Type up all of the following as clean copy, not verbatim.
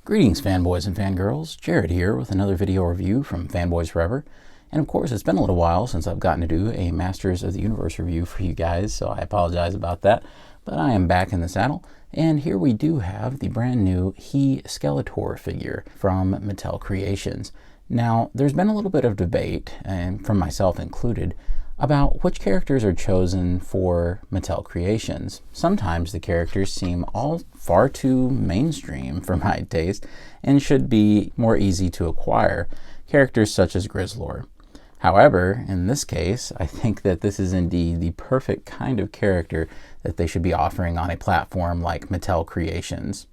Greetings, fanboys and fangirls. Jared here with another video review from Fanboys Forever. And of course, it's been a little while since I've gotten to do a Masters of the Universe review for you guys, so I apologize about that. But I am back in the saddle, and here we do have the brand new He-Skeletor figure from Mattel Creations. Now, there's been a little bit of debate, and from myself included, about which characters are chosen for Mattel Creations. Sometimes the characters seem all far too mainstream for my taste and should be more easy to acquire, characters such as Grizzlor. However, in this case, I think that this is indeed the perfect kind of character that they should be offering on a platform like Mattel Creations.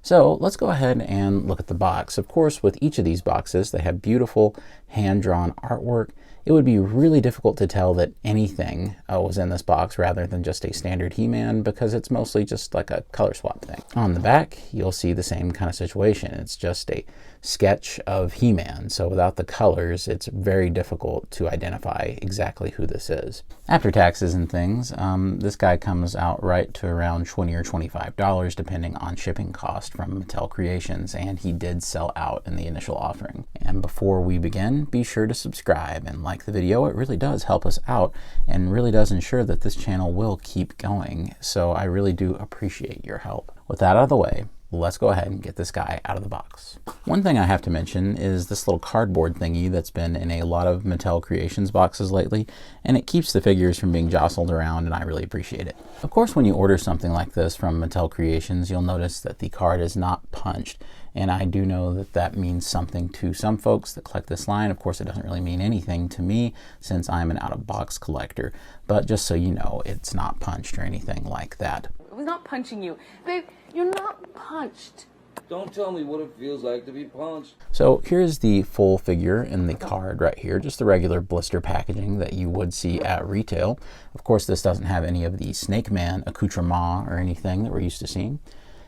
So let's go ahead and look at the box. Of course, with each of these boxes, they have beautiful hand-drawn artwork. It would be really difficult to tell that anything was in this box rather than just a standard He-Man because it's mostly just like a color swap thing. On the back, you'll see the same kind of situation. It's just a sketch of He-Man, so without the colors, it's very difficult to identify exactly who this is. After taxes and things, this guy comes out right to around $20 or $25 depending on shipping cost from Mattel Creations, and he did sell out in the initial offering. And before we begin, be sure to subscribe and like the video. It really does help us out and really does ensure that this channel will keep going, so I really do appreciate your help. With that out of the way, let's go ahead and get this guy out of the box. One thing I have to mention is this little cardboard thingy that's been in a lot of Mattel Creations boxes lately, and it keeps the figures from being jostled around, and I really appreciate it. Of course, when you order something like this from Mattel Creations, you'll notice that the card is not punched, and I do know that that means something to some folks that collect this line. Of course, it doesn't really mean anything to me since I'm an out-of-box collector, but just so you know, it's not punched or anything like that. I was not punching you. Babe, you're not punched. Don't tell me what it feels like to be punched. So here's the full figure in the card right here, just the regular blister packaging that you would see at retail. Of course, this doesn't have any of the Snake Man accoutrement or anything that we're used to seeing.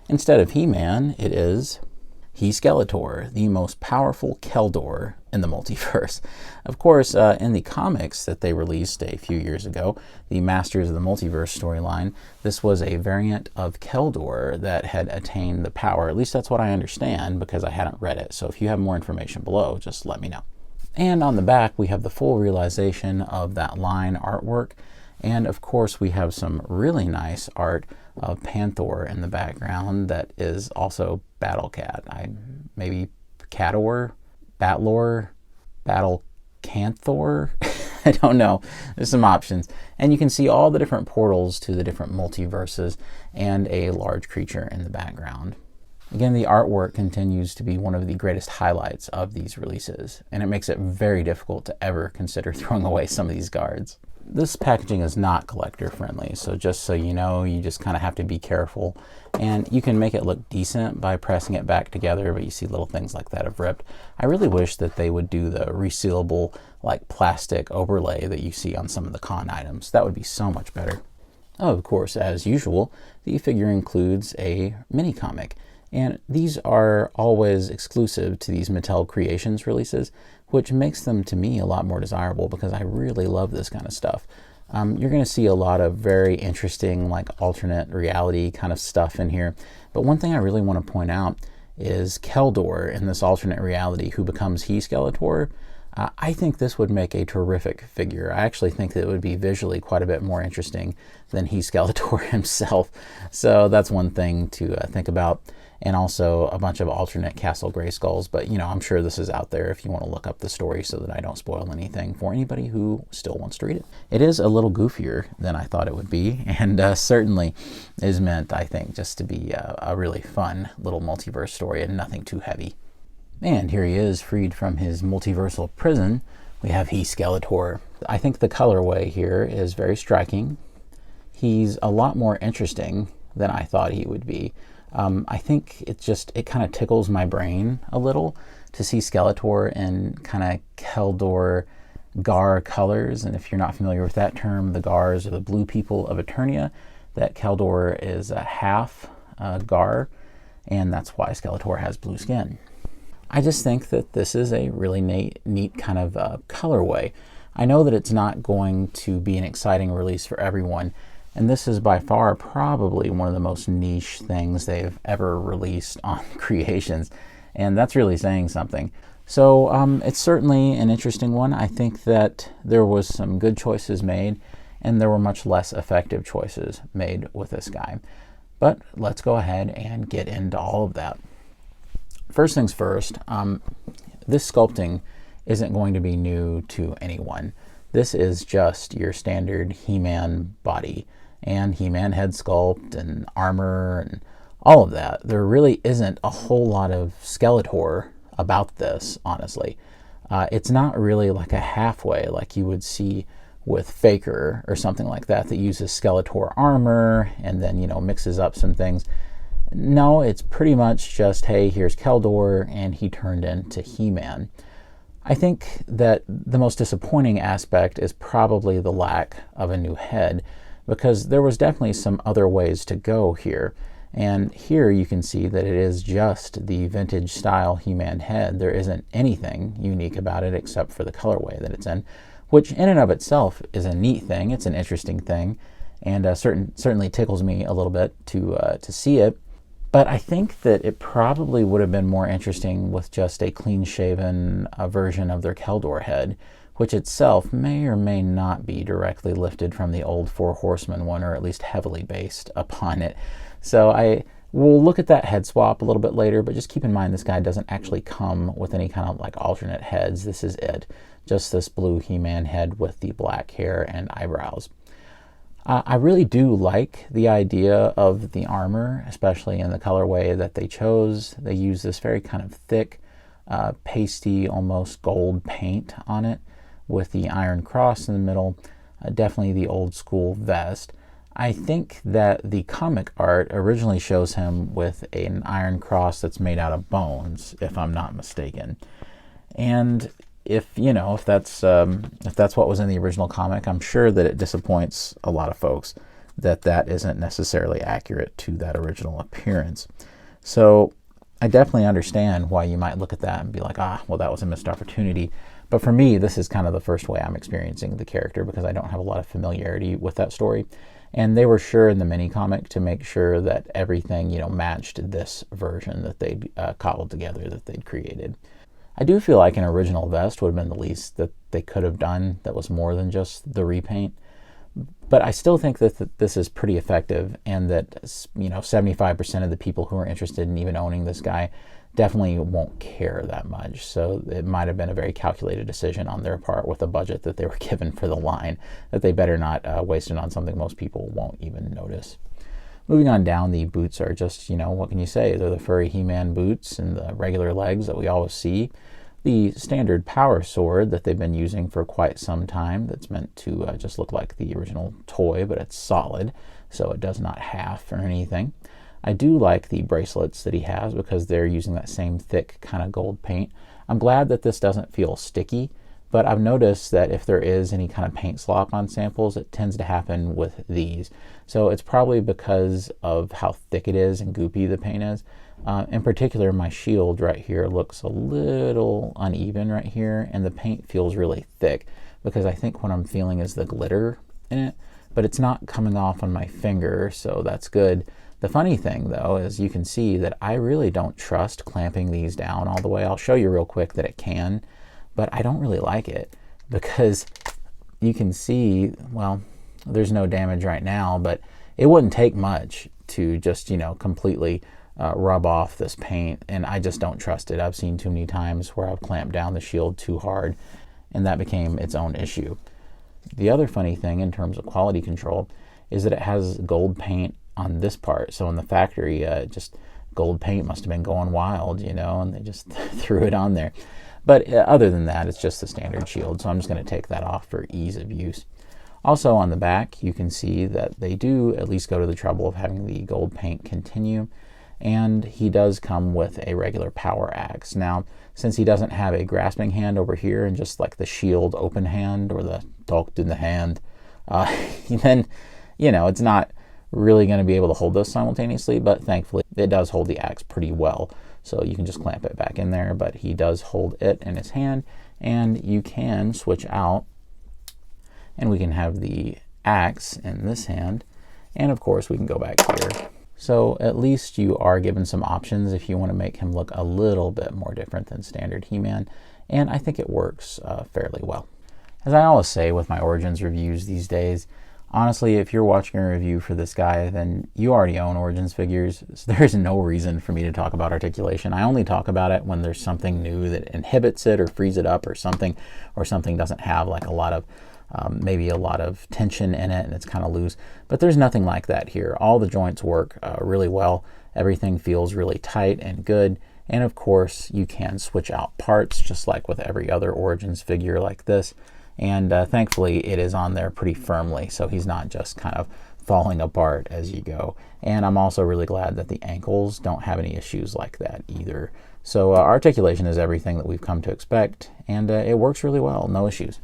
Instead of He-Man, it is He-Skeletor, the most powerful Keldor in the multiverse. Of course, in the comics that they released a few years ago, the Masters of the Multiverse storyline, this was a variant of Keldor that had attained the power. At least that's what I understand because I hadn't read it. So if you have more information below, just let me know. And on the back, we have the full realization of that line artwork. And of course, we have some really nice art of Panther in the background that is also Battle Cat. Maybe Cator, Batlor, Battle Canthor. I don't know. There's some options. And you can see all the different portals to the different multiverses and a large creature in the background. Again, the artwork continues to be one of the greatest highlights of these releases, and it makes it very difficult to ever consider throwing away some of these cards. This packaging is not collector friendly, so just so you know, you just kind of have to be careful. And you can make it look decent by pressing it back together, but you see little things like that have ripped. I really wish that they would do the resealable, like plastic overlay that you see on some of the con items. That would be so much better. Oh, of course, as usual, the figure includes a mini comic. And these are always exclusive to these Mattel Creations releases, which makes them to me a lot more desirable because I really love this kind of stuff. You're going to see a lot of very interesting, like alternate reality kind of stuff in here. But one thing I really want to point out is Keldor in this alternate reality who becomes He-Skeletor. I think this would make a terrific figure. I actually think that it would be visually quite a bit more interesting than He-Skeletor himself. So that's one thing to think about. And also a bunch of alternate Castle Grayskulls. But, you know, I'm sure this is out there if you want to look up the story so that I don't spoil anything for anybody who still wants to read it. It is a little goofier than I thought it would be, and certainly is meant, I think, just to be a really fun little multiverse story and nothing too heavy. And here he is, freed from his multiversal prison. We have He-Skeletor. I think the colorway here is very striking. He's a lot more interesting than I thought he would be. I think it kind of tickles my brain a little to see Skeletor in kind of Keldor Gar colors. And if you're not familiar with that term, the Gars are the blue people of Eternia. That Keldor is a half Gar, and that's why Skeletor has blue skin. I just think that this is a really neat kind of colorway. I know that it's not going to be an exciting release for everyone, And this is by far probably one of the most niche things they've ever released on Creations. And that's really saying something. So it's certainly an interesting one. I think that there was some good choices made, and there were much less effective choices made with this guy. But let's go ahead and get into all of that. First things first, this sculpting isn't going to be new to anyone. This is just your standard He-Man body and He-Man head sculpt and armor and all of that. There really isn't a whole lot of Skeletor about this, honestly. It's not really like a halfway like you would see with Faker or something like that uses Skeletor armor and then, mixes up some things. No, it's pretty much just, hey, here's Keldor, and he turned into He-Man. I think that the most disappointing aspect is probably the lack of a new head, because there was definitely some other ways to go here. And here you can see that it is just the vintage style He-Man head. There isn't anything unique about it except for the colorway that it's in, which in and of itself is a neat thing. It's an interesting thing, and certainly tickles me a little bit to see it. But I think that it probably would have been more interesting with just a clean-shaven version of their Keldor head, which itself may or may not be directly lifted from the old Four Horsemen one, or at least heavily based upon it. So we'll look at that head swap a little bit later, but just keep in mind this guy doesn't actually come with any kind of like alternate heads. This is it. Just this blue He-Man head with the black hair and eyebrows. I really do like the idea of the armor, especially in the colorway that they chose. They use this very kind of thick, pasty, almost gold paint on it with the Iron Cross in the middle, definitely the old school vest. I think that the comic art originally shows him with an Iron Cross that's made out of bones, if I'm not mistaken. And if that's what was in the original comic, I'm sure that it disappoints a lot of folks that isn't necessarily accurate to that original appearance. So I definitely understand why you might look at that and be like, well, that was a missed opportunity. But for me, this is kind of the first way I'm experiencing the character, because I don't have a lot of familiarity with that story. And they were sure in the mini comic to make sure that everything, matched this version that they'd cobbled together, that they'd created. I do feel like an original vest would have been the least that they could have done that was more than just the repaint. But I still think that this is pretty effective, and that 75% of the people who are interested in even owning this guy definitely won't care that much. So it might have been a very calculated decision on their part with the budget that they were given for the line, that they better not waste it on something most people won't even notice. Moving on down, the boots are just, what can you say? They're the furry He-Man boots and the regular legs that we always see. The standard power sword that they've been using for quite some time, that's meant to just look like the original toy, but it's solid, so it does not half or anything. I do like the bracelets that he has because they're using that same thick kind of gold paint. I'm glad that this doesn't feel sticky, but I've noticed that if there is any kind of paint slop on samples, it tends to happen with these. So it's probably because of how thick it is and goopy the paint is. In particular, my shield right here looks a little uneven right here, and the paint feels really thick because I think what I'm feeling is the glitter in it, but it's not coming off on my finger, so that's good. The funny thing, though, is you can see that I really don't trust clamping these down all the way. I'll show you real quick that it can, but I don't really like it because you can see, well, there's no damage right now, but it wouldn't take much to just, completely rub off this paint, and I just don't trust it. I've seen too many times where I've clamped down the shield too hard, and that became its own issue. The other funny thing in terms of quality control is that it has gold paint on this part. So in the factory, just gold paint must have been going wild, and they just threw it on there. But other than that, it's just the standard shield, so I'm just going to take that off for ease of use. Also on the back, you can see that they do at least go to the trouble of having the gold paint continue, and he does come with a regular power axe. Now, since he doesn't have a grasping hand over here and just like the shield open hand or the talked in the hand, then, it's not really going to be able to hold those simultaneously, but thankfully it does hold the axe pretty well. So you can just clamp it back in there, but he does hold it in his hand, and you can switch out, and we can have the axe in this hand, And of course we can go back here. So at least you are given some options if you want to make him look a little bit more different than standard He-Man, and I think it works fairly well. As I always say with my Origins reviews these days, honestly, if you're watching a review for this guy, then you already own Origins figures. So there's no reason for me to talk about articulation. I only talk about it when there's something new that inhibits it or frees it up or something doesn't have like a lot of maybe a lot of tension in it and it's kind of loose. But there's nothing like that here. All the joints work really well. Everything feels really tight and good. And of course, you can switch out parts just like with every other Origins figure like this. And thankfully, it is on there pretty firmly, so he's not just kind of falling apart as you go. And I'm also really glad that the ankles don't have any issues like that either. So articulation is everything that we've come to expect, and it works really well, no issues.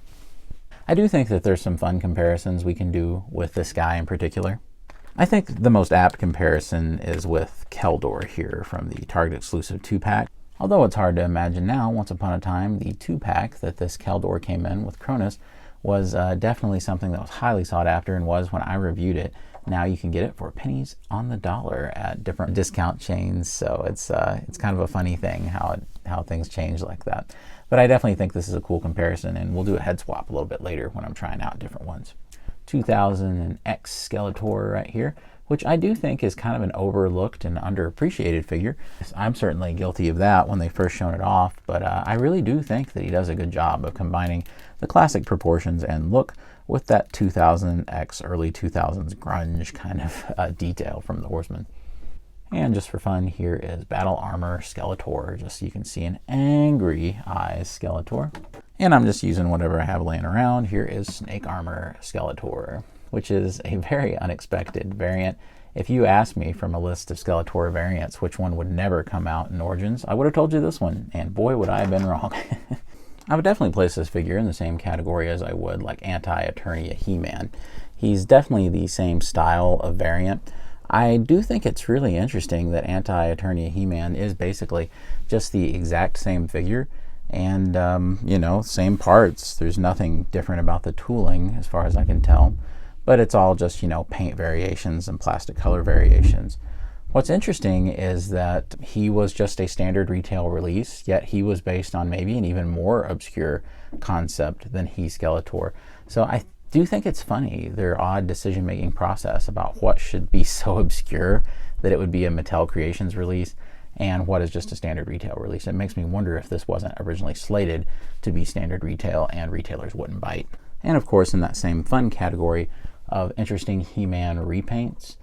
I do think that there's some fun comparisons we can do with this guy in particular. I think the most apt comparison is with Keldor here from the Target exclusive 2-pack. Although it's hard to imagine now, once upon a time, the 2-pack that this Keldor came in with Cronus was definitely something that was highly sought after and was when I reviewed it. Now you can get it for pennies on the dollar at different discount chains, so it's kind of a funny thing how things change like that. But I definitely think this is a cool comparison, and we'll do a head swap a little bit later when I'm trying out different ones. 2000 He-Skeletor right here, which I do think is kind of an overlooked and underappreciated figure. I'm certainly guilty of that when they first shown it off, but I really do think that he does a good job of combining the classic proportions and look with that 2000X early 2000s grunge kind of detail from the Horseman. And just for fun, here is Battle Armor Skeletor, just so you can see an angry eyes Skeletor. And I'm just using whatever I have laying around. Here is Snake Armor Skeletor, which is a very unexpected variant. If you asked me from a list of Skeletor variants which one would never come out in Origins, I would have told you this one, and boy would I have been wrong. I would definitely place this figure in the same category as I would like Anti-Eternia He-Man. He's definitely the same style of variant. I do think it's really interesting that Anti-Eternia He-Man is basically just the exact same figure and, you know, same parts. There's nothing different about the tooling as far as I can tell, but it's all just, you know, paint variations and plastic color variations. What's interesting is that he was just a standard retail release, yet he was based on maybe an even more obscure concept than He-Skeletor. So I do think it's funny, their odd decision-making process about what should be so obscure that it would be a Mattel Creations release and what is just a standard retail release. It makes me wonder if this wasn't originally slated to be standard retail and retailers wouldn't bite. And of course, in that same fun category of interesting He-Man repaints,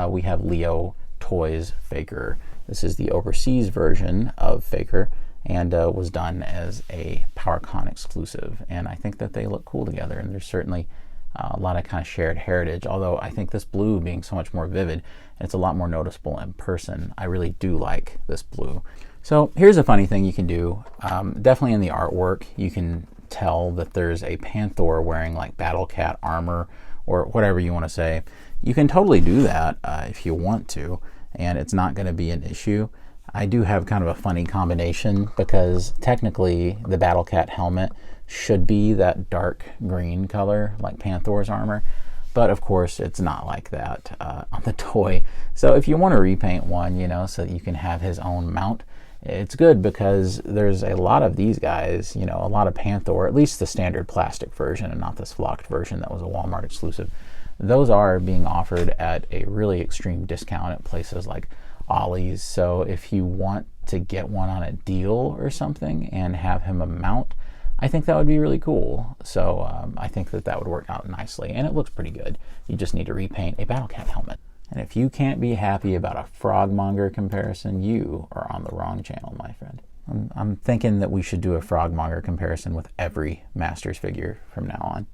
we have Leo Toys Faker. This is the overseas version of Faker and was done as a PowerCon exclusive. And I think that they look cool together, and there's certainly a lot of kind of shared heritage, although I think this blue being so much more vivid, it's a lot more noticeable in person. I really do like this blue. So here's a funny thing you can do. Definitely in the artwork, you can tell that there's a Panther wearing like Battle Cat armor or whatever you want to say. You can totally do that if you want to, and it's not going to be an issue. I do have kind of a funny combination because technically the Battle Cat helmet should be that dark green color like Panther's armor, but of course it's not like that on the toy. So if you want to repaint one, you know, so that you can have his own mount, it's good because there's a lot of these guys, you know, a lot of Panther, at least the standard plastic version and not this flocked version that was a Walmart exclusive. Those are being offered at a really extreme discount at places like Ollie's. So if you want to get one on a deal or something and have him a mount, I think that would be really cool. So I think that that would work out nicely, and it looks pretty good. You just need to repaint a Battle Cat helmet. And if you can't be happy about a Frogmonger comparison, you are on the wrong channel, my friend. I'm thinking that we should do a Frogmonger comparison with every Masters figure from now on.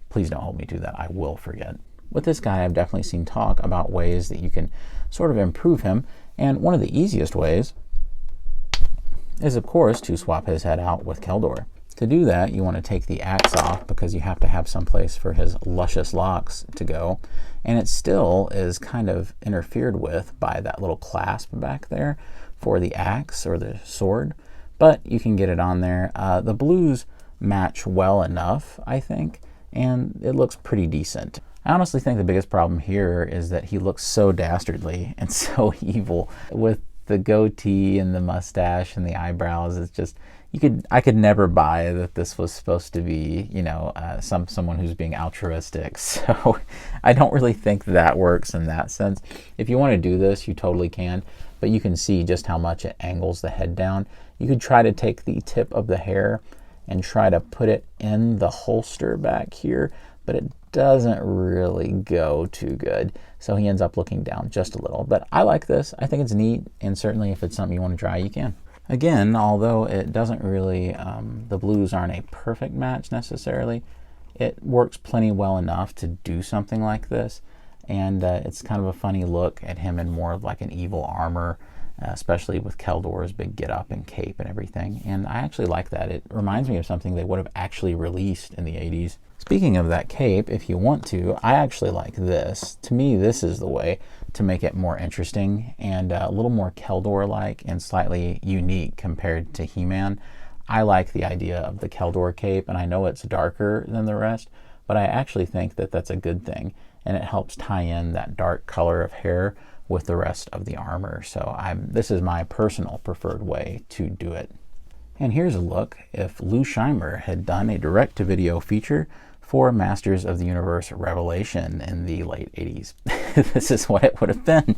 Please don't hold me to that. I will forget. With this guy, I've definitely seen talk about ways that you can sort of improve him. And one of the easiest ways is, of course, to swap his head out with Keldor. To do that, you want to take the axe off because you have to have some place for his luscious locks to go. And it still is kind of interfered with by that little clasp back there for the axe or the sword. But you can get it on there. The blues match well enough, I think, and it looks pretty decent. I honestly think the biggest problem here is that he looks so dastardly and so evil with the goatee and the mustache and the eyebrows. It's just, I could never buy that this was supposed to be, you know, someone who's being altruistic. So I don't really think that works in that sense. If you want to do this, you totally can, but you can see just how much it angles the head down. You could try to take the tip of the hair and try to put it in the holster back here, but it doesn't really go too good. So he ends up looking down just a little. But I like this. I think it's neat, and certainly if it's something you want to try, you can. Again, although it doesn't really, the blues aren't a perfect match necessarily, it works plenty well enough to do something like this. And it's kind of a funny look at him in more of like an evil armor, especially with Keldor's big get-up and cape and everything. And I actually like that. It reminds me of something they would have actually released in the 80s. Speaking of that cape, if you want to, I actually like this. To me, this is the way to make it more interesting and a little more Keldor-like and slightly unique compared to He-Man. I like the idea of the Keldor cape, and I know it's darker than the rest, but I actually think that that's a good thing, and it helps tie in that dark color of hair with the rest of the armor. So this is my personal preferred way to do it. And here's a look if Lou Scheimer had done a direct-to-video feature for Masters of the Universe Revelation in the late 80s. This is what it would have been.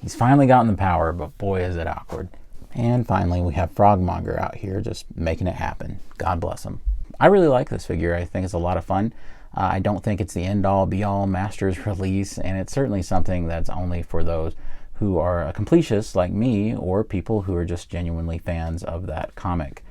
He's finally gotten the power, but boy is it awkward. And finally, we have Frogmonger out here just making it happen. God bless him. I really like this figure. I think it's a lot of fun. I don't think it's the end-all, be-all Masters release, and it's certainly something that's only for those who are completists like me or people who are just genuinely fans of that comic.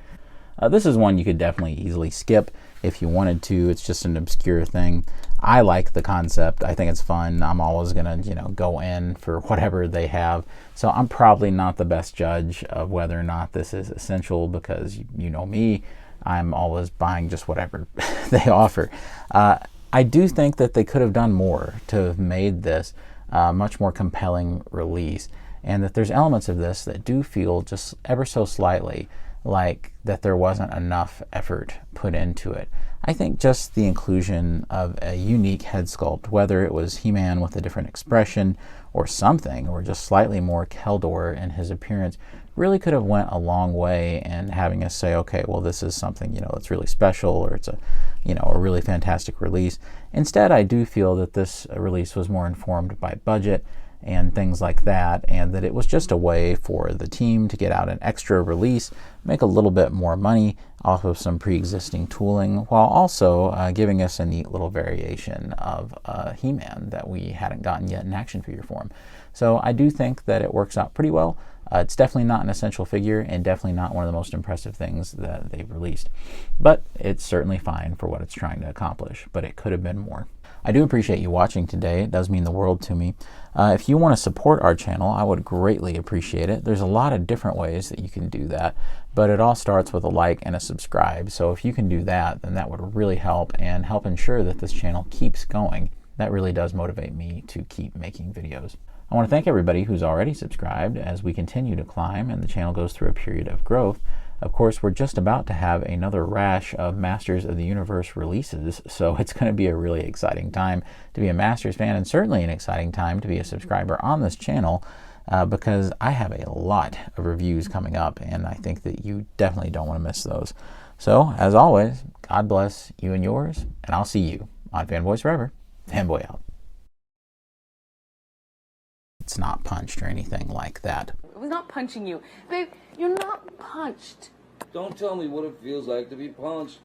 This is one you could definitely easily skip if you wanted to. It's just an obscure thing. I like the concept. I think it's fun. I'm always gonna, go in for whatever they have. So I'm probably not the best judge of whether or not this is essential because you know me, I'm always buying just whatever they offer. I do think that they could have done more to have made this a much more compelling release, and that there's elements of this that do feel just ever so slightly like that there wasn't enough effort put into it. I think just the inclusion of a unique head sculpt, whether it was He-Man with a different expression or something, or just slightly more Keldor in his appearance, really could have went a long way in having us say, okay, well, this is something, that's really special, or it's a really fantastic release. Instead, I do feel that this release was more informed by budget and things like that, and that it was just a way for the team to get out an extra release, make a little bit more money off of some pre-existing tooling, while also giving us a neat little variation of He-Man that we hadn't gotten yet in action figure form. So I do think that it works out pretty well. It's definitely not an essential figure and definitely not one of the most impressive things that they've released. But it's certainly fine for what it's trying to accomplish, but it could have been more. I do appreciate you watching today. It does mean the world to me. If you want to support our channel, I would greatly appreciate it. There's a lot of different ways that you can do that, but it all starts with a like and a subscribe. So if you can do that, then that would really help and help ensure that this channel keeps going. That really does motivate me to keep making videos. I want to thank everybody who's already subscribed as we continue to climb and the channel goes through a period of growth. Of course, we're just about to have another rash of Masters of the Universe releases, so it's going to be a really exciting time to be a Masters fan, and certainly an exciting time to be a subscriber on this channel, because I have a lot of reviews coming up, and I think that you definitely don't want to miss those. So, as always, God bless you and yours, and I'll see you on Fanboys Forever. Fanboy out. It's not punched or anything like that. I was not punching you. Babe, you're not punched. Don't tell me what it feels like to be punched.